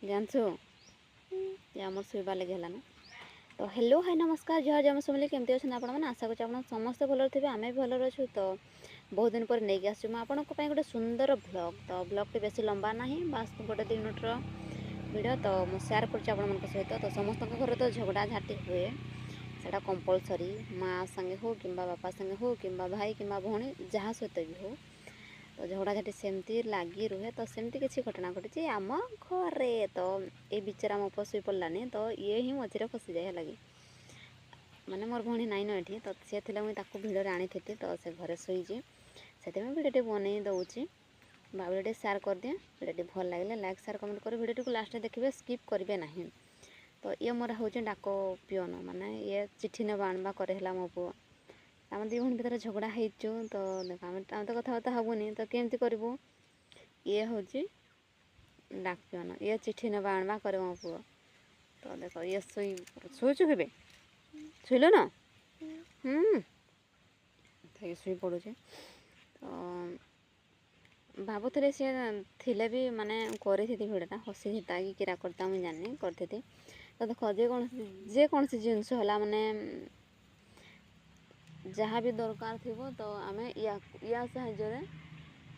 जानछु ये आमर शोवा लगे है तो हेलो हाय नमस्कार जहाँ जहाँ समझे केमती अच्छे आप आशा कर समस्ते भल थे आम भी भल अच्छु तो बहुत दिन पर नहीं आसू मुझे गोटे सुंदर ब्लॉग तो ब्लॉग टी बेसी लंबा ना बास गोटे 2 मिनट्र वीडियो तो मुझे सेयार कर सहित तो समस्त घर तो झगड़ा झाटी हुए सेटा कंपलसरी माँ संगे हो कि बापा संगे हो कि भाई कि भौणी जहाँ सहित भी हो तो झगड़ा झाटी सेमती लगी रुहे तो सेमती किसी घटना घटी आम घरे तो ये बिचारा मो उपर शुई पड़ानी तो ये ही मझे फसी जाए लगे माने मोर भौणी नाइन ये तो सी थे मुझे भिड़े आनी थी तो से घरे शुईचे से भिडियो बन दूसरी भिडियो सेयार कर दिए भिडियो भल लगे लाइक सेयार कमेंट कर भिडियो को लास्ट देखिए स्किप करेंगे ना तो ये मोर हूँ डाक पिओन माने ये चिठी नेबा आणवा करे मो पु आम दी भौणी भर झगड़ा होचु तो देख आम तो कथबार्ता हेबुनि तो केमती करूँ ये हूँ डाक पिओन ये चिठी नेबा आणवा करे मो पु तो देख ये शुचु के शुइल न ये शुई पड़ू तो भावुले सी थे भी माने करी भिडटा हसी था कि किरा करता मुझे जानी करती तो देख जेकोसी जिनस है माने जहाँ भी दरकार थी तो आम या साहाय्य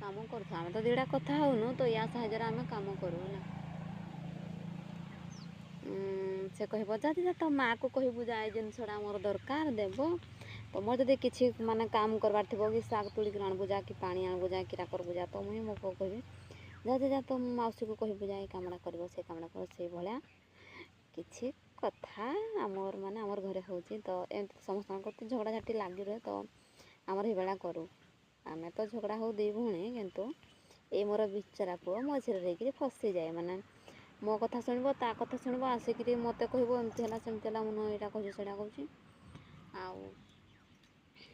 काम कर तो दुटा कथा होनु तो या साहाय्य आम काम करूँ से कह जाती जा तो माँ को कहबू जा जिनसा मोर दरकार देव तो मोर जब किसी माने काम करवार थी कि शाग तुलिक आणबू जा कि पानी आणबू जा कि करबू जा तो मुझे मो को कह जा तो मौसी को कहबू जा कामटा कर से कामटा कर से भाया किसी कथा आमर माने आमर घरे हो तो एमती समस्त झगड़ा झाटी लगी रहे तो आमर ये करूँ आम तो झगड़ा हो दी भौणी किंतु ये मोर बिचरा पुओ मझे रही फसी जाए माने मो कथा शुणव ता कथा शुणव आसिक मत कह एमती है सेमती है मुझे यहाँ कहूँ से कहूँ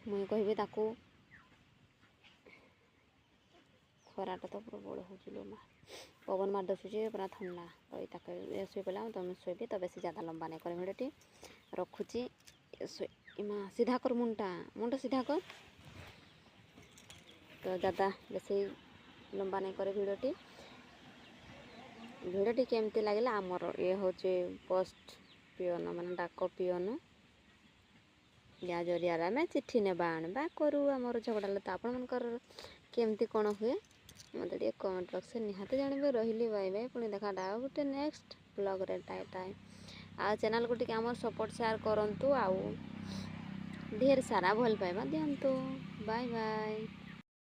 मुई कहबी ताकू खराटा तो प्रबल हो माँ पवन मार दसुचे पूरा ठंडा तो ये शुई पड़ा तो मुझे शुबी तो बेस ज़्यादा लंबा नहीं कर भिडियोटी रखुची माँ सीधा कर मुंडा सीधा कर तो ज़्यादा बेस लंबा नहीं करे भिडियोटी केमती लगे आमर ये हूँ पोस्ट पिओन माने डाक पिओन या जरिया आम चिठी नेबा आणवा करूँ आमर झगड़ा तो आपणकर केमती कौन हुए मत कमेंट बॉक्स निहाती जानवे रही बाय बाय पुणी देखा गोटे नेक्स्ट ब्लॉग रे टाए टाए आ चैनल को टी आम सपोर्ट शेयर करूँ आउ ढेर सारा भल पाइबा दिंतु बाय बाय।